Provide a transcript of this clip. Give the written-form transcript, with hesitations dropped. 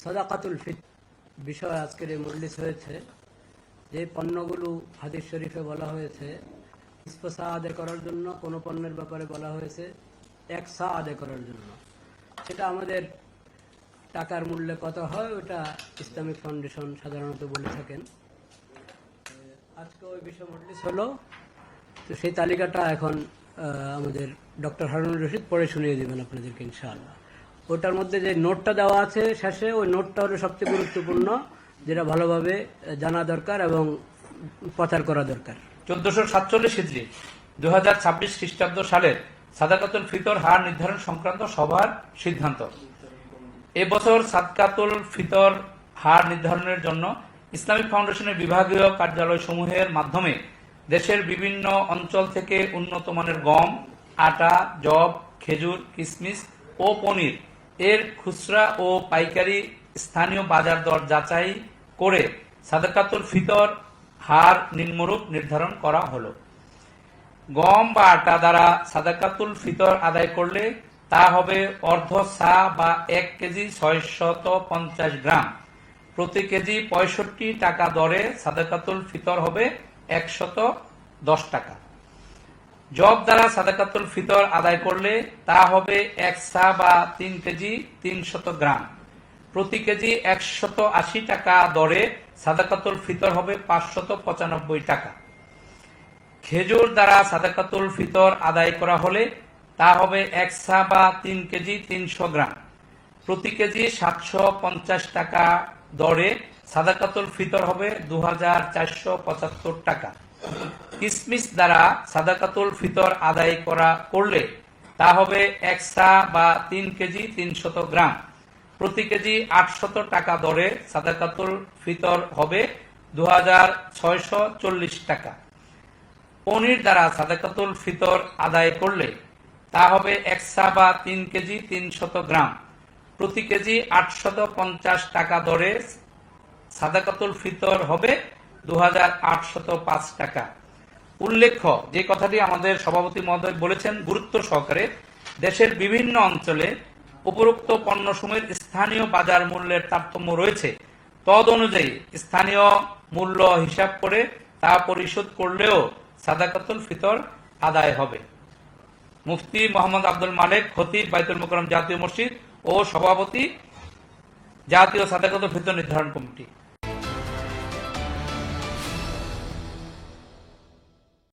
সাদাকাতুল ফিতর বিষয় আজকের এই মজলিস হয়েছে। যে পণ্যগুলো হাদিস শরীফে বলা হয়েছে নিসফ সা আদায় করার জন্য, কোনো পণ্যের ব্যাপারে বলা হয়েছে এক সা আদায় করার জন্য, সেটা আমাদের টাকার মূল্যে কত হয় ওটা ইসলামিক ফাউন্ডেশন সাধারণত বলে থাকেন। আজকে ওই বিষয় মজলিস হলো, তো সেই তালিকাটা এখন আমাদের ডক্টর হারুনুর রশিদ পড়ে শুনিয়ে দেবেন আপনাদেরকে ইনশাআল্লাহ। ওটার মধ্যে যে নোটটা দেওয়া আছে শেষে, ওই নোটটা হলো সবচেয়ে গুরুত্বপূর্ণ, যেটা ভালোভাবে জানা দরকার এবং প্রচার করা দরকার। 1447 হিজরি 2026 খ্রিস্টাব্দ সালের সাদাকাতুল ফিতর হার নির্ধারণ সংক্রান্ত সভার সিদ্ধান্ত। এবছর সাদকাতুল ফিতর হার নির্ধারণের জন্য ইসলামিক ফাউন্ডেশনের বিভাগীয় কার্যালয়সমূহের মাধ্যমে দেশের বিভিন্ন অঞ্চল থেকে উন্নত মানের গম, আটা, যব, খেজুর, কিশমিশ ও পনির এর খুচরা ও পাইকারি স্থানীয় বাজার দর যাচাই করে সাদাকাতুল ফিতর হার নিম্নরূপ নির্ধারণ করা হলো। গম বা আটা দ্বারা সাদাকাতুল ফিতর আদায় করলে তা হবে অর্ধ সা বা 1 কেজি 650 গ্রাম। প্রতি কেজি 65 টাকা দরে সাদাকাতুল ফিতর হবে 110 টাকা। জব দ্বারা সাদাকাতুল ফিতর আদায় করলে তা হবে 1 সা বা 3 কেজি 300 গ্রাম। প্রতি কেজি 180 টাকা দরে সাদাকাতুল ফিতর হবে 595 টাকা। খেজুর দ্বারা সাদাকাতুল ফিতর আদায় করা হলে তা হবে 1 সা বা 3 কেজি 300 গ্রাম। প্রতি কেজি 750 টাকা দরে সাদাকাতুল ফিতর হবে 2475 টাকা। কিশমিশ দ্বারা সাদাকাতুল ফিতর আদায় করলে তা হবে 1 সা বা 3 কেজি 300 গ্রাম। প্রতি কেজি 800 টাকা দরে সাদাকাতুল ফিতর হবে 2640 টাকা। পনির দ্বারা সাদাকাতুল ফিতর আদায় করলে তা হবে 1 সা বা 3 কেজি 300 গ্রাম। প্রতি কেজি 850 টাকা দরে সাদাকাতুল ফিতর হবে 2805 টাকা। উল্লেখ্য, যে কথাটি আমাদের সভাপতি মহোদয় বলেছেন গুরুত্ব সহকারে, দেশের বিভিন্ন অঞ্চলে উপরোক্ত পণ্যসমূহের স্থানীয় বাজার মূল্যের তারতম্য রয়েছে। তদ অনুযায়ী স্থানীয় মূল্য হিসাব করে তা পরিশোধ করলেও সাদাকাতুল ফিতর আদায় হবে। মুফতি মোহাম্মদ আব্দুল মালেক, খতিব, বাইতুল মোকাররম জাতীয় মসজিদ ও সভাপতি, জাতীয় সাদাকাতুল ফিতর নির্ধারণ কমিটি।